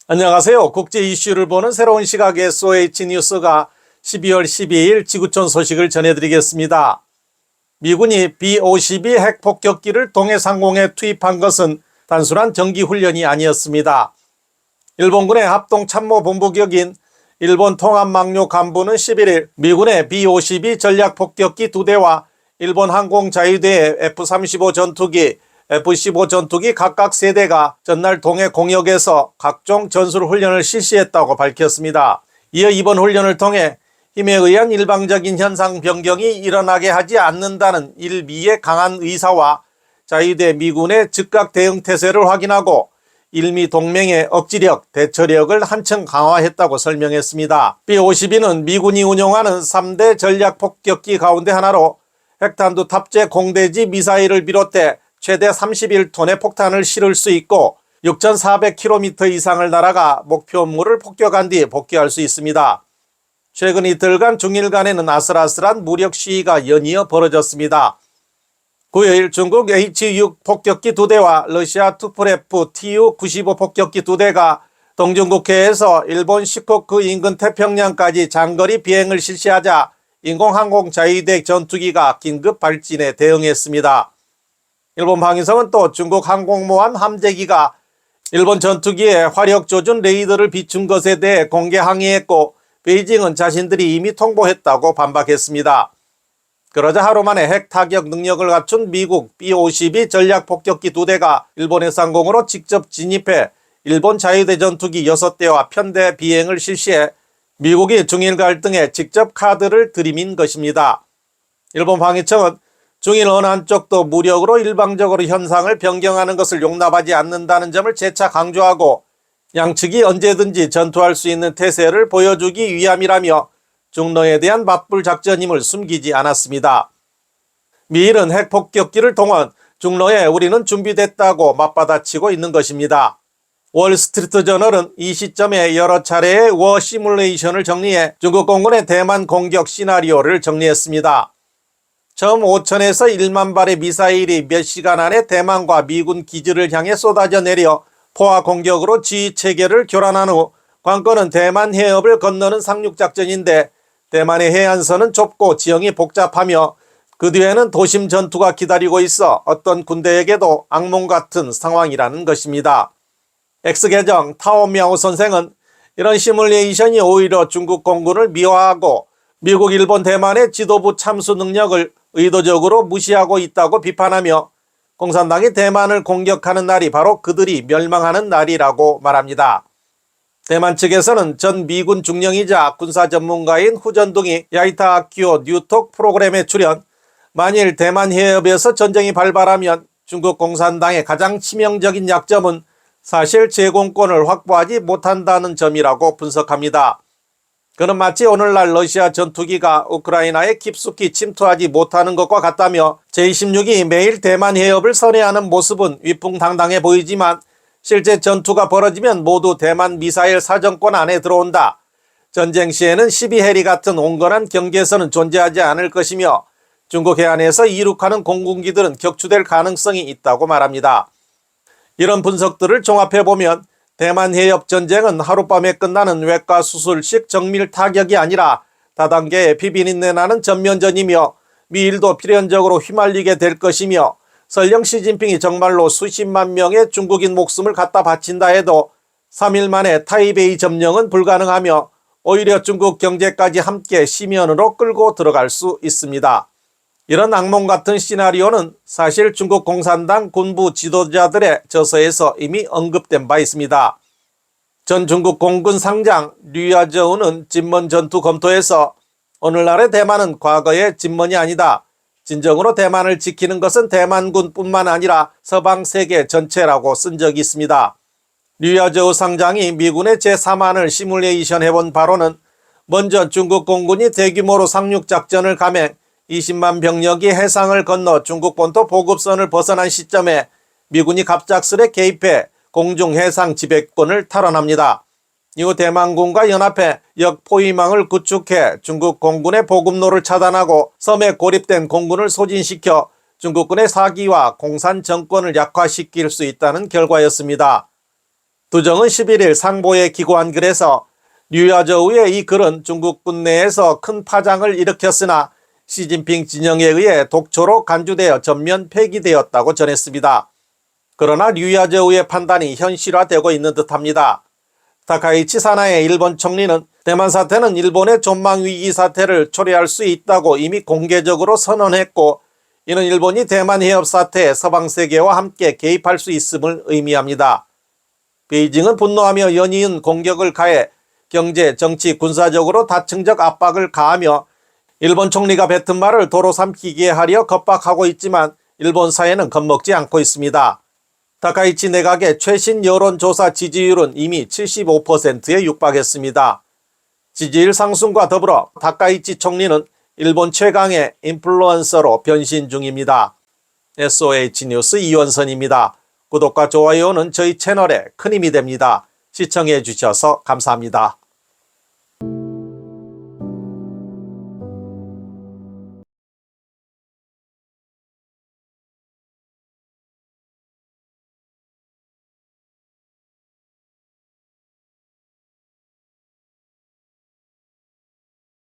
안녕하세요. 국제 이슈를 보는 새로운 시각의 SOH 뉴스가 12월 12일 지구촌 소식을 전해드리겠습니다. 미군이 B-52 핵폭격기를 동해상공에 투입한 것은 단순한 정기훈련이 아니었습니다. 일본군의 합동참모본부격인 일본 통합망료 간부는 11일 미군의 B-52 전략폭격기 2대와 일본 항공자위대의 F-35 전투기, F-15 전투기 각각 3대가 전날 동해 공역에서 각종 전술훈련을 실시했다고 밝혔습니다. 이어 이번 훈련을 통해 힘에 의한 일방적인 현상 변경이 일어나게 하지 않는다는 일미의 강한 의사와 자위대 미군의 즉각 대응 태세를 확인하고 일미 동맹의 억지력, 대처력을 한층 강화했다고 설명했습니다. B-52는 미군이 운용하는 3대 전략폭격기 가운데 하나로 핵탄두 탑재 공대지 미사일을 비롯해 최대 31톤의 폭탄을 실을 수 있고 6,400km 이상을 날아가 목표물을 폭격한 뒤 복귀할 수 있습니다. 최근 이틀간 중일 간에는 아슬아슬한 무력 시위가 연이어 벌어졌습니다. 9일 중국 H-6 폭격기 2대와 러시아 투프레프 Tu-95 폭격기 2대가 동중국해에서 일본 시코쿠 인근 태평양까지 장거리 비행을 실시하자 인공항공자위대 전투기가 긴급 발진에 대응했습니다. 일본 방위성은 또 중국 항공모함 함재기가 일본 전투기의 화력 조준 레이더를 비춘 것에 대해 공개 항의했고 베이징은 자신들이 이미 통보했다고 반박했습니다. 그러자 하루 만에 핵 타격 능력을 갖춘 미국 B-52 전략폭격기 2대가 일본 해상공으로 직접 진입해 일본 자위대 전투기 6대와 편대 비행을 실시해 미국이 중일 갈등에 직접 카드를 들이민 것입니다. 일본 방위청은 중일 어느 한쪽도 무력으로 일방적으로 현상을 변경하는 것을 용납하지 않는다는 점을 재차 강조하고 양측이 언제든지 전투할 수 있는 태세를 보여주기 위함이라며 중로에 대한 맞불 작전임을 숨기지 않았습니다. 미일은 핵폭격기를 동원, 중로에 우리는 준비됐다고 맞받아치고 있는 것입니다. 월스트리트저널은 이 시점에 여러 차례의 워 시뮬레이션을 정리해 중국 공군의 대만 공격 시나리오를 정리했습니다. 처음 5천에서 1만 발의 미사일이 몇 시간 안에 대만과 미군 기지를 향해 쏟아져 내려 포화 공격으로 지휘체계를 교란한 후 관건은 대만 해협을 건너는 상륙작전인데 대만의 해안선은 좁고 지형이 복잡하며 그 뒤에는 도심 전투가 기다리고 있어 어떤 군대에게도 악몽 같은 상황이라는 것입니다. X계정 타오미아오 선생은 이런 시뮬레이션이 오히려 중국 공군을 미화하고 미국, 일본, 대만의 지도부 참수 능력을 의도적으로 무시하고 있다고 비판하며 공산당이 대만을 공격하는 날이 바로 그들이 멸망하는 날이라고 말합니다. 대만 측에서는 전 미군 중령이자 군사 전문가인 후전둥이 야이타 아키오 뉴톡 프로그램에 출연, 만일 대만 해협에서 전쟁이 발발하면 중국 공산당의 가장 치명적인 약점은 사실 제공권을 확보하지 못한다는 점이라고 분석합니다. 그는 마치 오늘날 러시아 전투기가 우크라이나에 깊숙이 침투하지 못하는 것과 같다며 제26이 매일 대만 해협을 선회하는 모습은 위풍당당해 보이지만 실제 전투가 벌어지면 모두 대만 미사일 사정권 안에 들어온다. 전쟁 시에는 12해리 같은 온건한 경계선은 존재하지 않을 것이며 중국 해안에서 이륙하는 공군기들은 격추될 가능성이 있다고 말합니다. 이런 분석들을 종합해보면 대만 해협 전쟁은 하룻밤에 끝나는 외과 수술식 정밀 타격이 아니라 다단계의 피비린내 나는 전면전이며 미일도 필연적으로 휘말리게 될 것이며 설령 시진핑이 정말로 수십만 명의 중국인 목숨을 갖다 바친다 해도 3일 만에 타이베이 점령은 불가능하며 오히려 중국 경제까지 함께 심연으로 끌고 들어갈 수 있습니다. 이런 악몽 같은 시나리오는 사실 중국 공산당 군부 지도자들의 저서에서 이미 언급된 바 있습니다. 전 중국 공군 상장 류야저우는 진먼 전투 검토에서 오늘날의 대만은 과거의 진먼이 아니다. 진정으로 대만을 지키는 것은 대만군뿐만 아니라 서방 세계 전체라고 쓴 적이 있습니다. 류야저우 상장이 미군의 제3안을 시뮬레이션 해본 바로는 먼저 중국 공군이 대규모로 상륙작전을 감행 20만 병력이 해상을 건너 중국 본토 보급선을 벗어난 시점에 미군이 갑작스레 개입해 공중 해상 지배권을 탈환합니다. 이후 대만군과 연합해 역포위망을 구축해 중국 공군의 보급로를 차단하고 섬에 고립된 공군을 소진시켜 중국군의 사기와 공산 정권을 약화시킬 수 있다는 결과였습니다. 두정은 11일 상보에 기고한 글에서 류야저우의 이 글은 중국 국내에서 큰 파장을 일으켰으나 시진핑 진영에 의해 독초로 간주되어 전면 폐기되었다고 전했습니다. 그러나 류야저우의 판단이 현실화되고 있는 듯합니다. 타카이치 사나의 일본 총리는 대만 사태는 일본의 전망위기 사태를 초래할 수 있다고 이미 공개적으로 선언했고, 이는 일본이 대만 해협 사태에 서방 세계와 함께 개입할 수 있음을 의미합니다. 베이징은 분노하며 연이은 공격을 가해 경제, 정치, 군사적으로 다층적 압박을 가하며 일본 총리가 뱉은 말을 도로 삼키게 하려 겁박하고 있지만 일본 사회는 겁먹지 않고 있습니다. 타카이치 내각의 최신 여론조사 지지율은 이미 75%에 육박했습니다. 지지율 상승과 더불어 타카이치 총리는 일본 최강의 인플루언서로 변신 중입니다. SOH뉴스 이원선입니다. 구독과 좋아요는 저희 채널에 큰 힘이 됩니다. 시청해 주셔서 감사합니다.